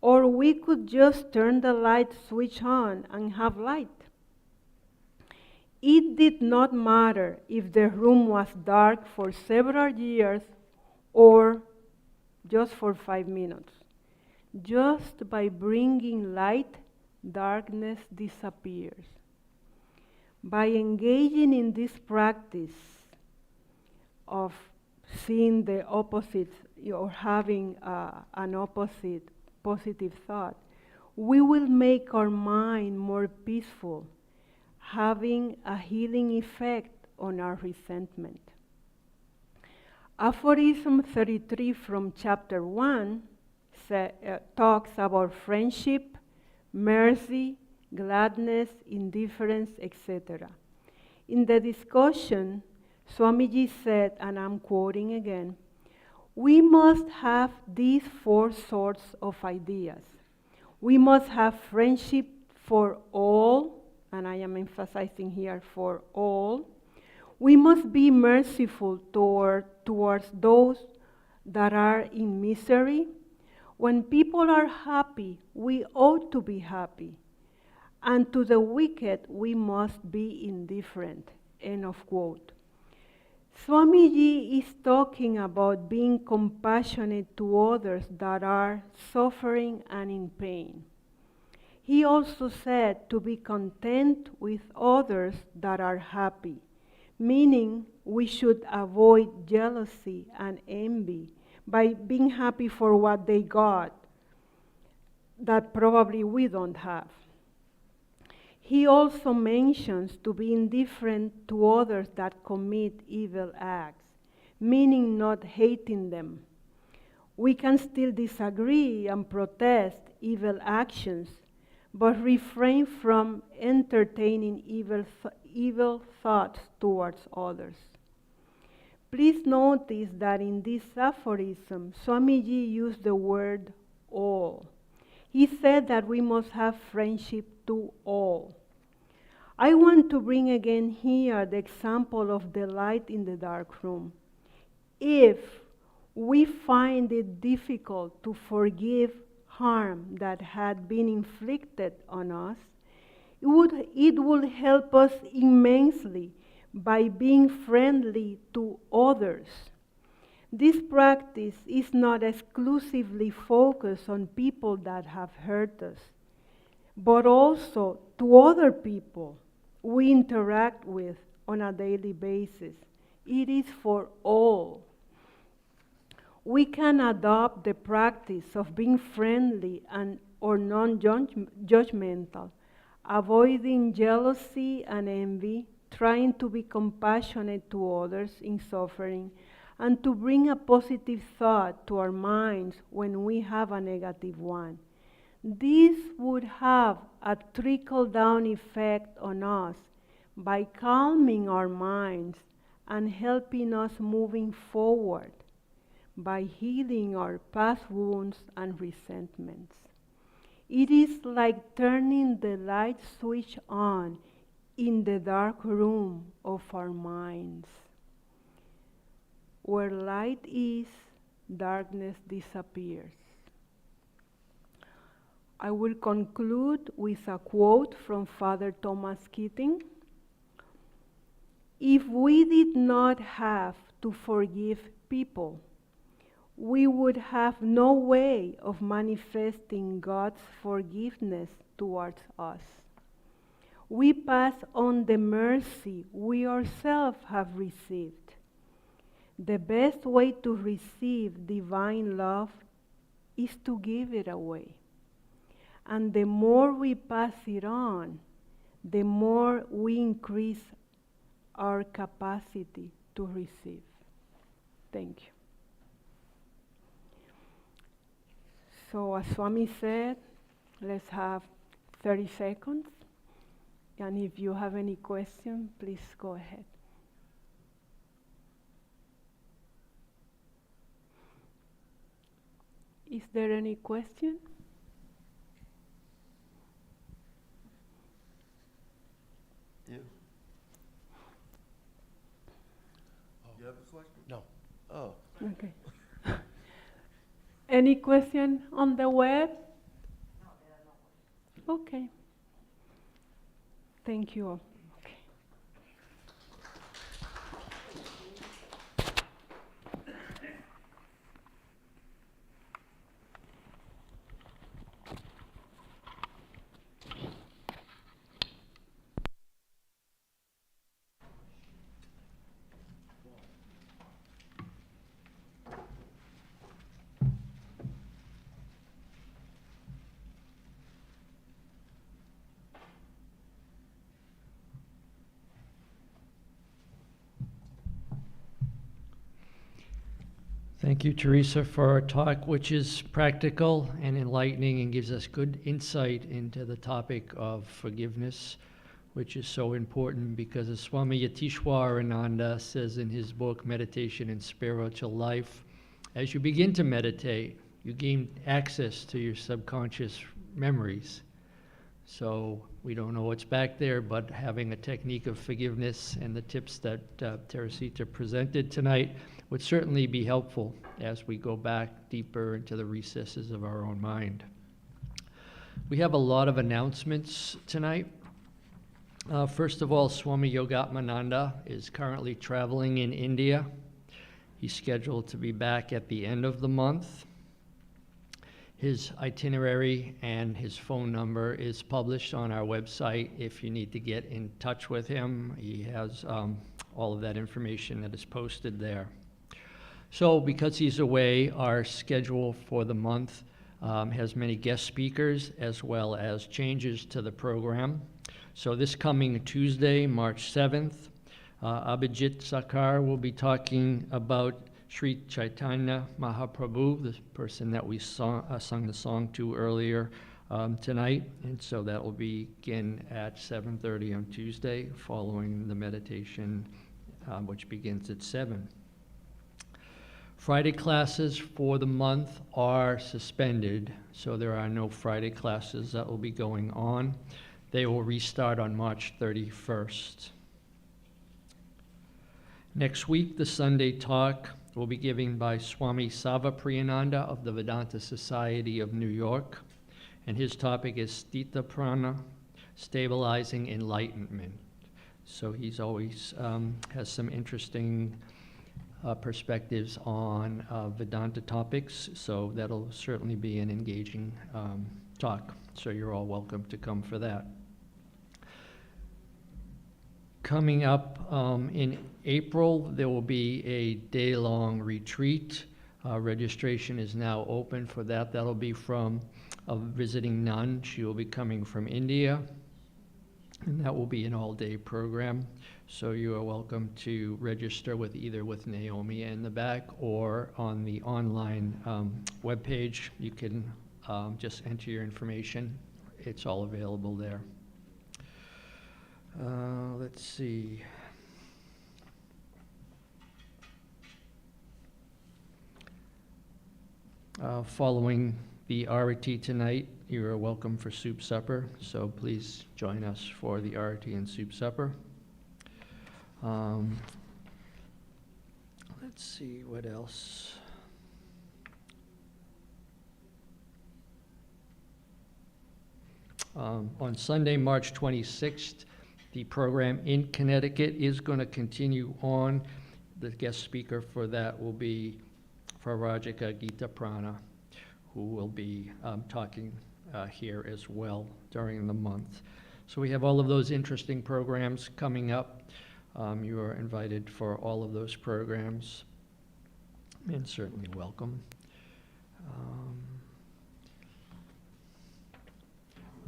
Or we could just turn the light switch on and have light. It did not matter if the room was dark for several years or just for 5 minutes. Just by bringing light, darkness disappears. By engaging in this practice of seeing the opposite or having an opposite positive thought, we will make our mind more peaceful, having a healing effect on our resentment. Aphorism 33 from chapter 1 talks about friendship, mercy, gladness, indifference, etc. In the discussion, Swamiji said, and I'm quoting again, we must have these 4 sorts of ideas. We must have friendship for all, and I am emphasizing here for all. We must be merciful towards those that are in misery. When people are happy, we ought to be happy. And to the wicked, we must be indifferent. End of quote. Swamiji is talking about being compassionate to others that are suffering and in pain. He also said to be content with others that are happy, meaning we should avoid jealousy and envy by being happy for what they got that probably we don't have. He also mentions to be indifferent to others that commit evil acts, meaning not hating them. We can still disagree and protest evil actions, but refrain from entertaining evil thoughts towards others. Please notice that in this aphorism, Swamiji used the word all. He said that we must have friendship to all. I want to bring again here the example of the light in the dark room. If we find it difficult to forgive harm that had been inflicted on us, it would help us immensely by being friendly to others. This practice is not exclusively focused on people that have hurt us, but also to other people we interact with on a daily basis. It is for all. We can adopt the practice of being friendly or non-judgmental, avoiding jealousy and envy, trying to be compassionate to others in suffering, and to bring a positive thought to our minds when we have a negative one. This would have a trickle-down effect on us by calming our minds and helping us moving forward, by healing our past wounds and resentments. It is like turning the light switch on in the dark room of our minds. Where light is, darkness disappears. I will conclude with a quote from Father Thomas Keating. If we did not have to forgive people, we would have no way of manifesting God's forgiveness towards us. We pass on the mercy we ourselves have received. The best way to receive divine love is to give it away. And the more we pass it on, the more we increase our capacity to receive. Thank you. So as Swami said, let's have 30 seconds. And if you have any question, please go ahead. Is there any question? You? Oh. You have a question? No. Oh. Okay. Any question on the web? No, there are no questions. Okay. Thank you all. Okay. Thank you, Teresa, for our talk, which is practical and enlightening and gives us good insight into the topic of forgiveness, which is so important because as Swami Yatishwarananda says in his book, Meditation and Spiritual Life, as you begin to meditate, you gain access to your subconscious memories. So we don't know what's back there, but having a technique of forgiveness and the tips that Teresita presented tonight would certainly be helpful as we go back deeper into the recesses of our own mind. We have a lot of announcements tonight. First of all, Swami Yogatmananda is currently traveling in India. He's scheduled to be back at the end of the month. His itinerary and his phone number is published on our website if you need to get in touch with him. He has all of that information that is posted there. So because he's away, our schedule for the month has many guest speakers as well as changes to the program. So this coming Tuesday, March 7th, Abhijit Sakar will be talking about Sri Chaitanya Mahaprabhu, the person that we sung the song to earlier tonight. And so that will begin at 7:30 on Tuesday, following the meditation, which begins at 7. Friday classes for the month are suspended, so there are no Friday classes that will be going on. They will restart on March 31st. Next week, the Sunday talk will be given by Swami Savapriyananda of the Vedanta Society of New York, and his topic is Stita Prana, Stabilizing Enlightenment. So he's always has some interesting perspectives on Vedanta topics, so that'll certainly be an engaging talk. So you're all welcome to come for that. Coming up in April, there will be a day-long retreat. Registration is now open for that. That'll be from a visiting nun. She will be coming from India, and that will be an all-day program. So you are welcome to register either with Naomi in the back or on the online webpage. You can just enter your information. It's all available there. Let's see. Following the arati tonight, you are welcome for soup supper, so please join us for the arati and soup supper. Let's see, what else? On Sunday, March 26th, the program in Connecticut is going to continue on. The guest speaker for that will be Farajika Gita Prana, who will be talking here as well during the month. So we have all of those interesting programs coming up. You are invited for all of those programs and certainly welcome.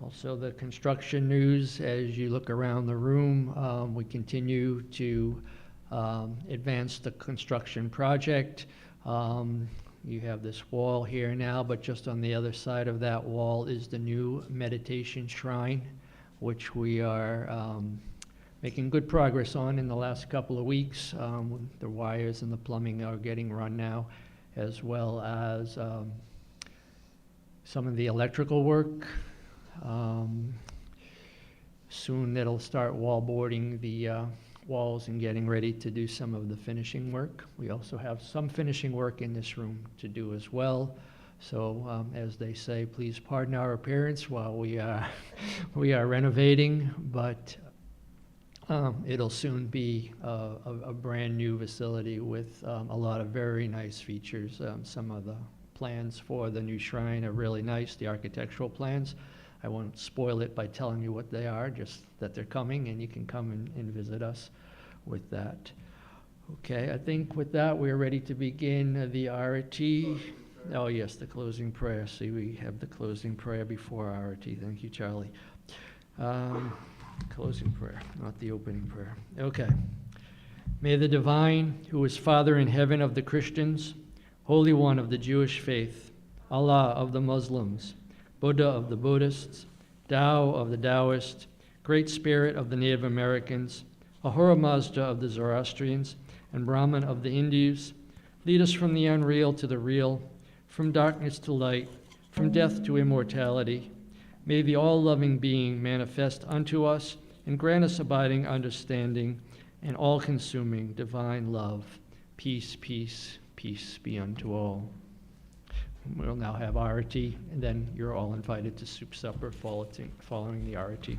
Also, the construction news, as you look around the room, we continue to advance the construction project. You have this wall here now, but just on the other side of that wall is the new meditation shrine, which we are making good progress on in the last couple of weeks. The wires and the plumbing are getting run now, as well as some of the electrical work. Soon it'll start wall boarding the walls and getting ready to do some of the finishing work. We also have some finishing work in this room to do as well. So as they say, please pardon our appearance while we are renovating, but it'll soon be a brand new facility with a lot of very nice features. Some of the plans for the new shrine are really nice, the architectural plans. I won't spoil it by telling you what they are, just that they're coming, and you can come and visit us with that. Okay, I think with that, we're ready to begin the RT. Oh, yes, the closing prayer. See, we have the closing prayer before RT. Thank you, Charlie. Closing prayer, not the opening prayer. Okay. May the divine, who is Father in heaven of the Christians, Holy One of the Jewish faith, Allah of the Muslims, Buddha of the Buddhists, Tao of the Taoists, Great Spirit of the Native Americans, Ahura Mazda of the Zoroastrians, and Brahman of the Hindus, lead us from the unreal to the real, from darkness to light, from death to immortality. May the all-loving being manifest unto us and grant us abiding understanding and all-consuming divine love. Peace, peace, peace be unto all. We'll now have RT, and then you're all invited to soup supper following the RT.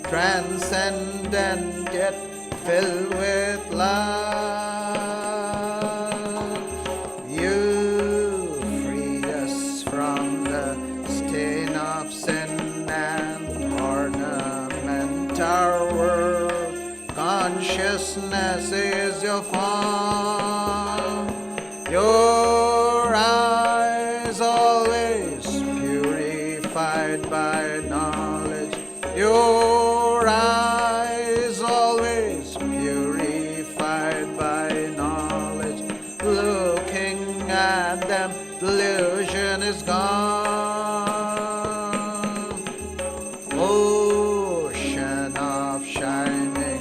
Transcendent yet filled with love. You free us from the stain of sin and ornament our world. Consciousness is your form. Your eyes always purified by knowledge. Your eyes always purified by knowledge. Looking at them, delusion is gone. Ocean of shining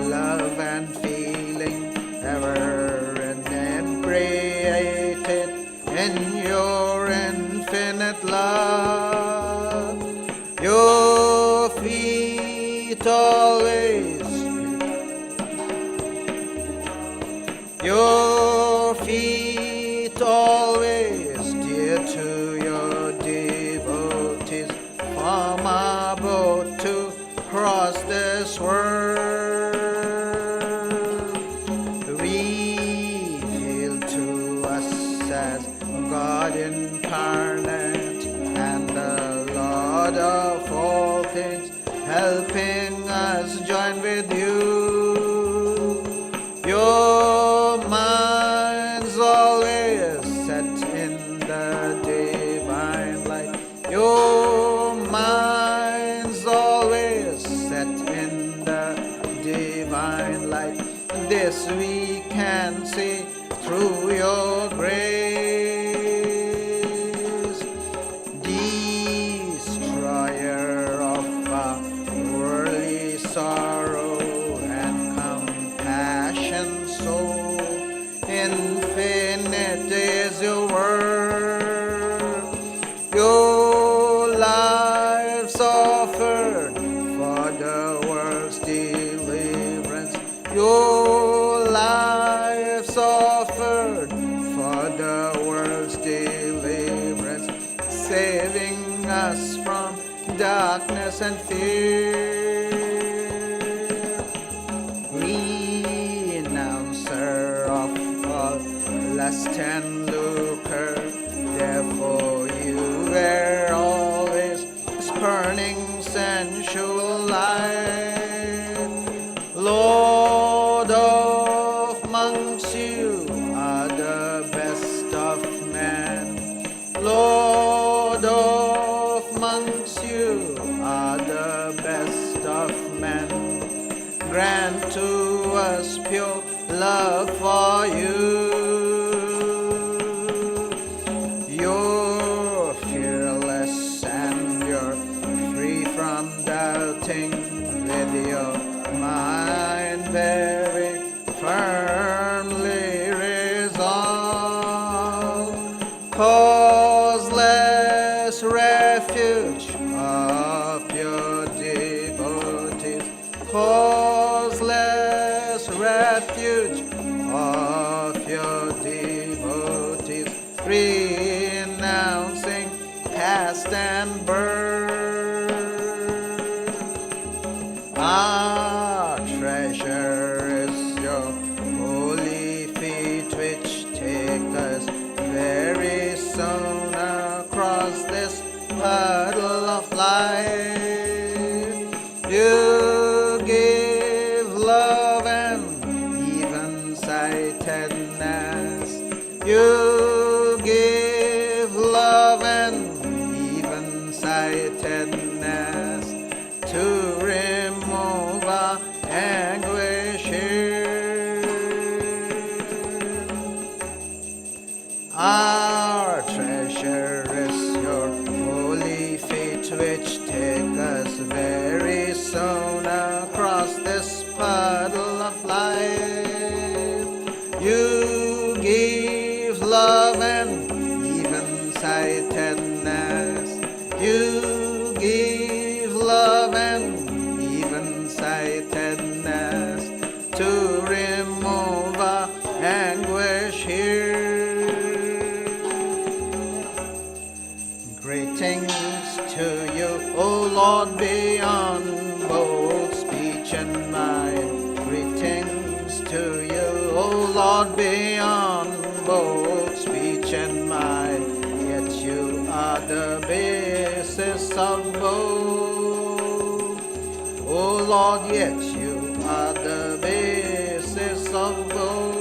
love and feeling, ever inebriated in your infinite love. Your feet always, your feet always dear to your devotees, from our boat to cross this world. Reveal to us as God incarnate and the Lord of all things, helping us join with you. Your mind's always set in the divine light. Your mind's always set in the divine light. This we can see through your grace. Destroyer of worldly sorrow and compassion soul, infinite is your word. Your life's offered for the world's deliverance. Your life's offered for the world's deliverance, saving us from darkness and fear. Renouncer of all lust and lucre, therefore you were always spurning sensual life. Lord of monks, you are the best of men. Grant to us pure love for you. You're fearless and you're free from doubting, with your mind very firmly resolved. Causeless refuge of your devotees, causeless refuge of your devotees, renouncing past and birth. Our treasure is your holy feet, which take us very soon across this puddle of life. You give love and even sightedness. You give love and even sightedness to remove our anguish here. Our treasure is your holy feet, which take us very soon across this puddle of life. You give love and even sightedness. You give love and even sightedness to remove our anguish here. Greetings to you, O Lord, beyond both speech and mind. Greetings to you, O Lord, beyond both speech and mind. Yet you are the basis of both. O Lord, yet you are the basis of both.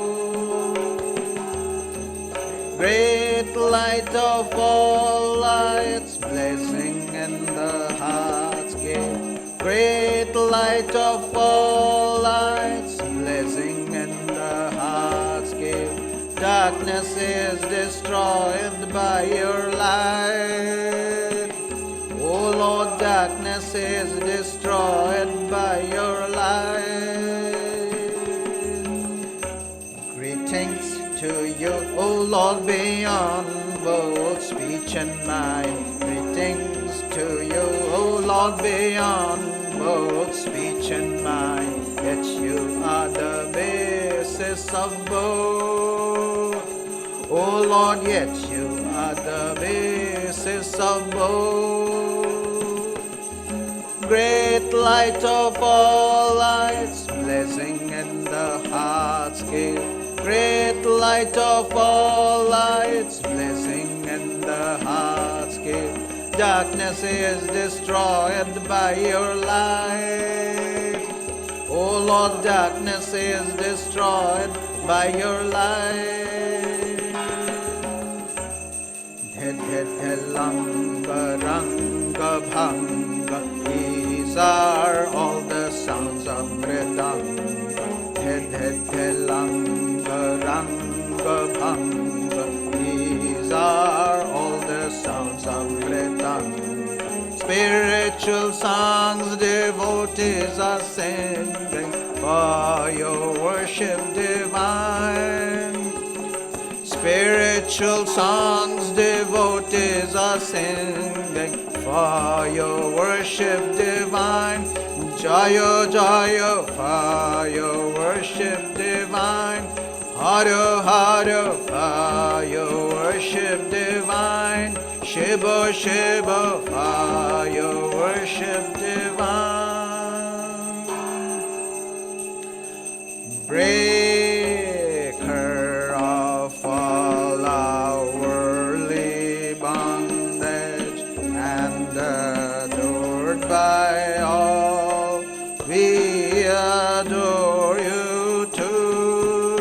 Great light of all lights, blazing in the heart's gate. Great light of all lights, blazing in the heart's gate. Darkness is destroyed by your light. O Lord, darkness is destroyed by your light. Greetings to you, O Lord, beyond both speech and mind. Greetings to you, O Lord, beyond both speech and mind. Yet you are the basis of both. O Lord, yet you are the basis of both. Great light of all lights, blazing in the heart's gate. Great light of all lights, blazing in the heart's gate. Darkness is destroyed by your light. O Lord, darkness is destroyed by your light. Langa ranga bhanga, these are all the sounds of Vedanta. Langa ranga bhanga, these are all the sounds of Vedanta. Spiritual songs devotees are singing for your worship divine. Spiritual songs devotees are singing for your worship divine. Jaya Jaya for your worship divine. Hare Hare for your worship divine. Shiva Shiva for your worship divine. Breaker of all our worldly bondage and adored by all, we adore you too.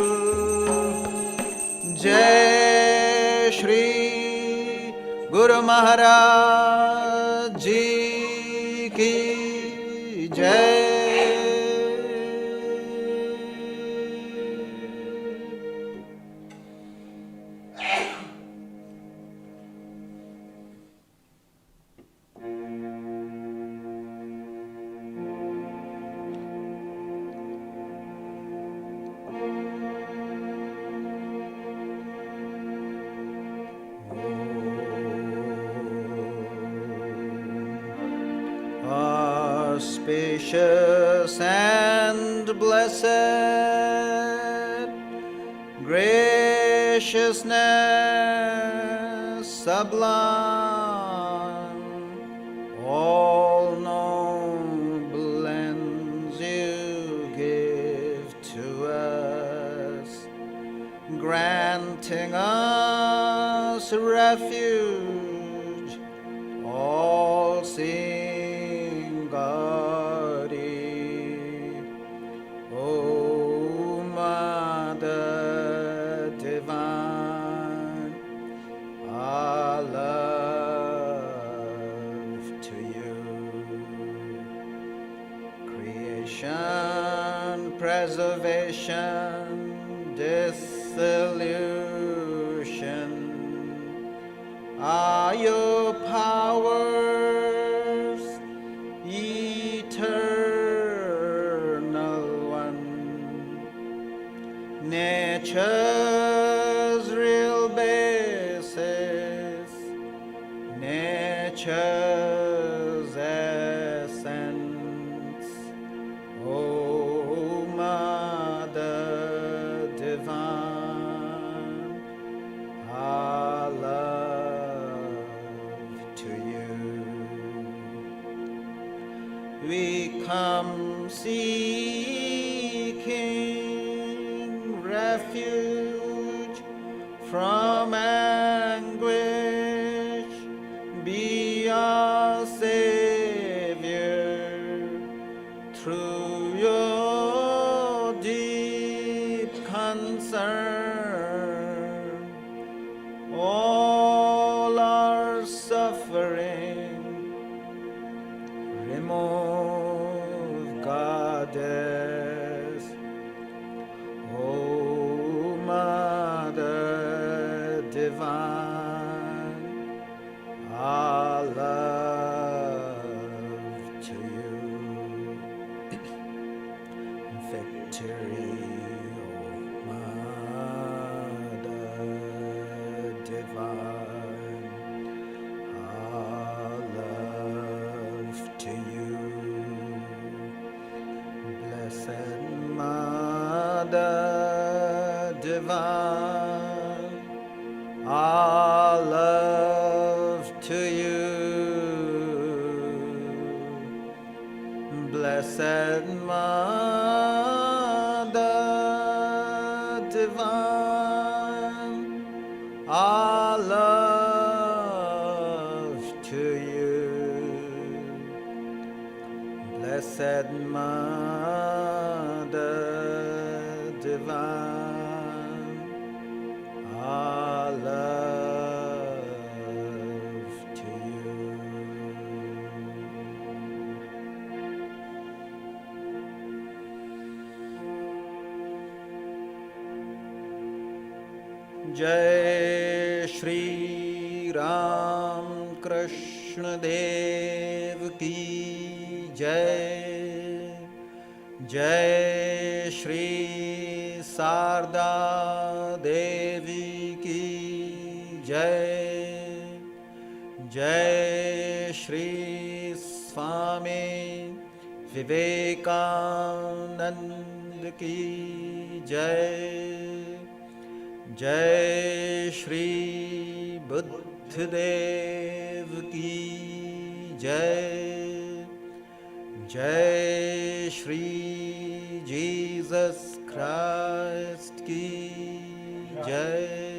Jai Shri Guru Maharaj Ji ki Jai. Auspicious and blessed, graciousness sublime, all noble ends you give to us, granting us refuge, all seeing Gauri. O Mother Divine, our love to you. Creation, preservation, dissolution are your powers, eternal one. Nature's real basis, nature's essence. O Mother Divine, our love to you. We come seeking refuge from anguish. Be our Savior through your deep concern. All our suffering remove, Goddess. O Mother Divine, our love to you. Victory, O Mother Divine, our love to you. Blessed Mother Divine, our love to you. Blessed Mother Divine, our love to you. Blessed Mother Divine, our love to you. Jai Shri Ram Krishna Dev Ki Jai. Jai Shri Sarda Devi Ki Jai. Jai Shri Swami Vivekananda Ki Jai. Jai Shri Buddhadev Ki Jai. Jai Shri Jesus Christ Ki Jai.